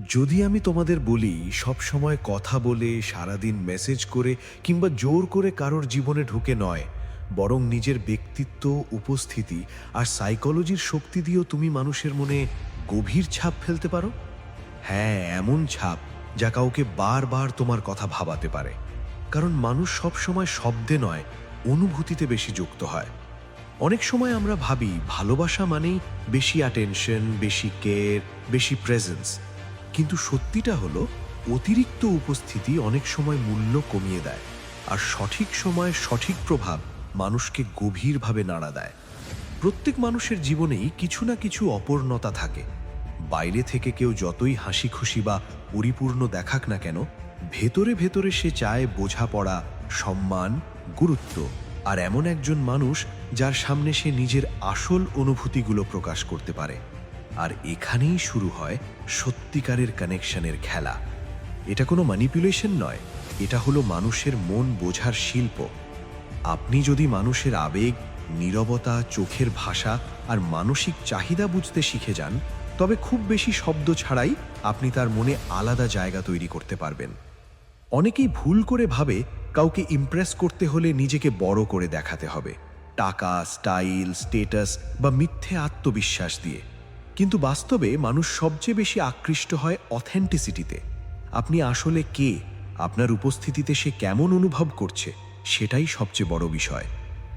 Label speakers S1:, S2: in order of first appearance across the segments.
S1: যদি আমি তোমাদের বলি সব সময় কথা বলে সারাদিন মেসেজ করে কিংবা জোর করে কারোর জীবনে ঢুকে নয়, বরং নিজের ব্যক্তিত্ব, উপস্থিতি আর সাইকোলজির শক্তি দিয়েও তুমি মানুষের মনে গভীর ছাপ ফেলতে পারো। হ্যাঁ, এমন ছাপ যা কাউকে বারবার তোমার কথা ভাবাতে পারে। কারণ মানুষ সব সময় শব্দে নয়, অনুভূতিতে বেশি যুক্ত হয়। অনেক সময় আমরা ভাবি ভালোবাসা মানেই বেশি অ্যাটেনশন, বেশি কেয়ার, বেশি প্রেজেন্স। কিন্তু সত্যিটা হলো অতিরিক্ত উপস্থিতি অনেক সময় মূল্য কমিয়ে দেয়, আর সঠিক সময়ে সঠিক প্রভাব মানুষকে গভীরভাবে নাড়া দেয়। প্রত্যেক মানুষের জীবনেই কিছু না কিছু অপূর্ণতা থাকে। বাইরে থেকে কেউ যতই হাসি খুশি বা পরিপূর্ণ দেখাক না কেন, ভেতরে ভেতরে সে চায় বোঝাপড়া, সম্মান, গুরুত্ব আর এমন একজন মানুষ যার সামনে সে নিজের আসল অনুভূতিগুলো প্রকাশ করতে পারে। আর এখানেই শুরু হয় সত্যিকারের কানেকশনের খেলা। এটা কোনো ম্যানিপুলেশন নয়, এটা হলো মানুষের মন বোঝার শিল্প। আপনি যদি মানুষের আবেগ, নীরবতা, চোখের ভাষা আর মানসিক চাহিদা বুঝতে শিখে যান, তবে খুব বেশি শব্দ ছাড়াই আপনি তার মনে আলাদা জায়গা তৈরি করতে পারবেন। অনেকেই ভুল করে ভাবে কাউকে ইমপ্রেস করতে হলে নিজেকে বড় করে দেখাতে হবে, টাকা, স্টাইল, স্টেটাস বা মিথ্যে আত্মবিশ্বাস দিয়ে। কিন্তু বাস্তবে মানুষ সবচেয়ে বেশি আকৃষ্ট হয় অথেন্টিসিটিতে। আপনি আসলে কে, আপনার উপস্থিতিতে সে কেমন অনুভব করছে, সেটাই সবচেয়ে বড় বিষয়।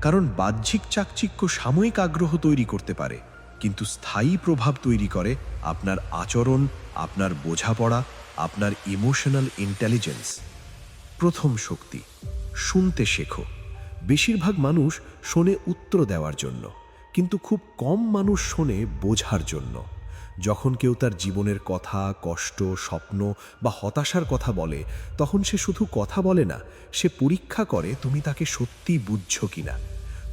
S1: কারণ বাহ্যিক চাকচিক্য সাময়িক আগ্রহ তৈরি করতে পারে, কিন্তু স্থায়ী প্রভাব তৈরি করে আপনার আচরণ, আপনার বোঝাপড়া, আপনার ইমোশনাল ইন্টেলিজেন্স। প্রথম শক্তি, শুনতে শেখো। বেশিরভাগ মানুষ শোনে উত্তর দেওয়ার জন্য, কিন্তু খুব কম মানুষ শোনে বোঝার জন্য। যখন কেউ তার জীবনের কথা, কষ্ট, স্বপ্ন বা হতাশার কথা বলে, তখন সে শুধু কথা বলে না, সে পরীক্ষা করে তুমি তাকে সত্যি বুঝছো কিনা।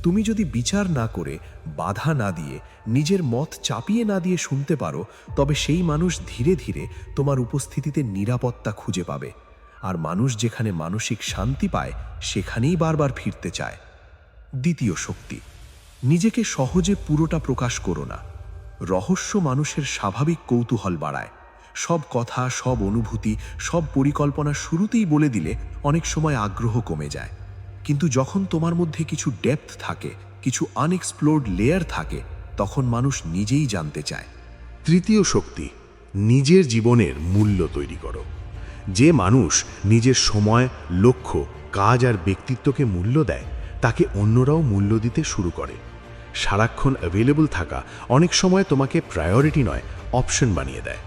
S1: তুমি যদি বিচার না করে, বাধা না দিয়ে, নিজের মত চাপিয়ে না দিয়ে শুনতে পারো, তবে সেই মানুষ ধীরে ধীরে তোমার উপস্থিতিতে নিরাপত্তা খুঁজে পাবে। আর মানুষ যেখানে মানসিক শান্তি পায়, সেখানেই বারবার ফিরতে চায়। দ্বিতীয় শক্তি, নিজেকে সহজে পুরোটা প্রকাশ করো না। রহস্য মানুষের স্বাভাবিক কৌতূহল বাড়ায়। সব কথা, সব অনুভূতি, সব পরিকল্পনা শুরুতেই বলে দিলে অনেক সময় আগ্রহ কমে যায়। কিন্তু যখন তোমার মধ্যে কিছু ডেপথ থাকে, কিছু আনএক্সপ্লোরড লেয়ার থাকে, তখন মানুষ নিজেই জানতে চায়।
S2: তৃতীয় শক্তি, নিজের জীবনের মূল্য তৈরি করো। যে মানুষ নিজের সময়, লক্ষ্য, কাজ আর ব্যক্তিত্বকে মূল্য দেয়, তাকে অন্যরাও মূল্য দিতে শুরু করে। সারাক্ষণ অ্যাভেলেবল থাকা অনেক সময় তোমাকে প্রায়োরিটি নয়, অপশন বানিয়ে দেয়।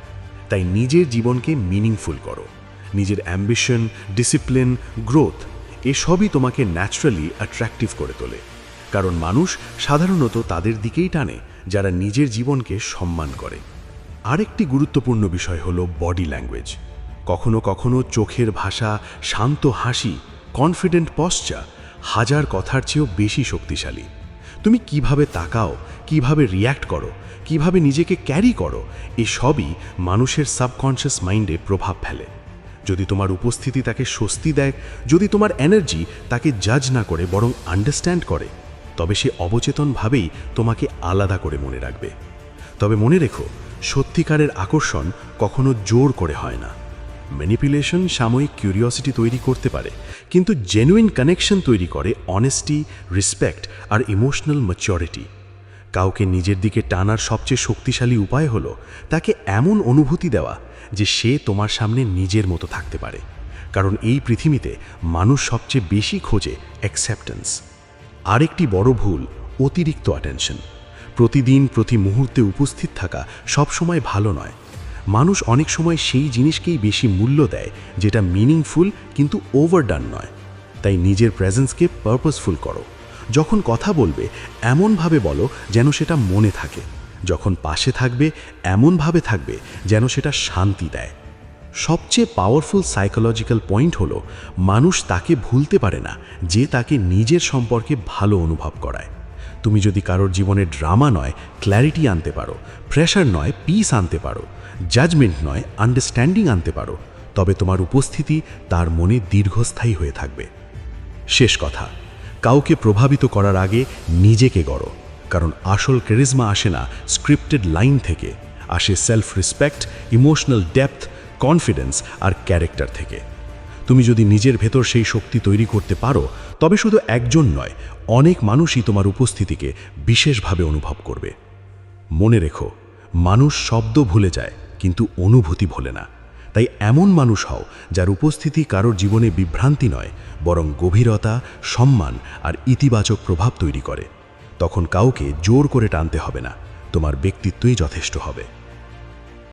S2: তাই নিজের জীবনকে মিনিংফুল করো। নিজের অ্যাম্বিশন, ডিসিপ্লিন, গ্রোথ এসবই তোমাকে ন্যাচারালি অ্যাট্রাকটিভ করে তোলে। কারণ মানুষ সাধারণত তাদের দিকেই টানে যারা নিজের জীবনকে সম্মান করে। আরেকটি গুরুত্বপূর্ণ বিষয় হলো বডি ল্যাঙ্গুয়েজ। কখনো কখনো চোখের ভাষা, শান্ত হাসি, কনফিডেন্ট পশ্চার হাজার কথার চেয়েও বেশি শক্তিশালী। তুমি কিভাবে তাকাও, কিভাবে রিয়্যাক্ট করো, কিভাবে নিজেকে ক্যারি করো, এসবই মানুষের সাবকনশিয়াস মাইন্ডে প্রভাব ফেলে। যদি তোমার উপস্থিতি তাকে স্বস্তি দেয়, যদি তোমার এনার্জি তাকে জাজ না করে বরং আন্ডারস্ট্যান্ড করে, তবে সে অবচেতনভাবেই তোমাকে আলাদা করে মনে রাখবে। তবে মনে রেখো, সত্যিকারের আকর্ষণ কখনো জোর করে হয় না। ম্যানিপুলেশন সাময়িক কিউরিওসিটি তৈরি করতে পারে, কিন্তু জেনুইন কানেকশন তৈরি করে অনেস্টি, রেসপেক্ট আর ইমোশনাল ম্যাচিউরিটি। কাউকে নিজের দিকে টানার সবচেয়ে শক্তিশালী উপায় হলো তাকে এমন অনুভূতি দেওয়া যে সে তোমার সামনে নিজের মতো থাকতে পারে। কারণ এই পৃথিবীতে মানুষ সবচেয়ে বেশি খোঁজে অ্যাকসেপ্টেন্স। আরেকটি বড় ভুল, অতিরিক্ত অ্যাটেনশন। প্রতিদিন প্রতি মুহূর্তে উপস্থিত থাকা সবসময় ভালো নয়। মানুষ অনেক সময় সেই জিনিসকেই বেশি মূল্য দেয় যেটা মিনিংফুল কিন্তু ওভারডান নয়। তাই নিজের প্রেজেন্সকে পারপাসফুল করো। যখন কথা বলবে এমনভাবে বলো যেন সেটা মনে থাকে। যখন পাশে থাকবে এমনভাবে থাকবে যেন সেটা শান্তি দেয়। সবচেয়ে পাওয়ারফুল সাইকোলজিক্যাল পয়েন্ট হলো মানুষ তাকে ভুলতে পারে না যে তাকে নিজের সম্পর্কে ভালো অনুভব করায়। তুমি যদি কারোর জীবনে ড্রামা নয় ক্ল্যারিটি আনতে পারো, প্রেশার নয় পিস আনতে পারো, জাজমেন্ট নয় আন্ডারস্ট্যান্ডিং আনতে পারো, তবে তোমার উপস্থিতি তার মনে দীর্ঘস্থায়ী হয়ে থাকবে। শেষ কথা, কাউকে প্রভাবিত করার আগে নিজেকে গড়ো। কারণ আসল ক্যারিজমা আসে না স্ক্রিপ্টেড লাইন থেকে, আসে self respect, emotional depth confidence আর ক্যারেক্টার থেকে। তুমি যদি নিজের ভেতর সেই শক্তি তৈরি করতে পারো, তবে শুধু একজন নয়, অনেক মানুষই তোমার উপস্থিতিকে বিশেষভাবে অনুভব করবে। মনে রেখো, মানুষ শব্দ ভুলে যায় কিন্তু অনুভূতি ভোলে না। তাই এমন মানুষ হও যার উপস্থিতি কারোর জীবনে বিভ্রান্তি নয়, বরং গভীরতা, সম্মান আর ইতিবাচক প্রভাব তৈরি করে। তখন কাউকে জোর করে টানতে হবে না, তোমার ব্যক্তিত্বই যথেষ্ট হবে।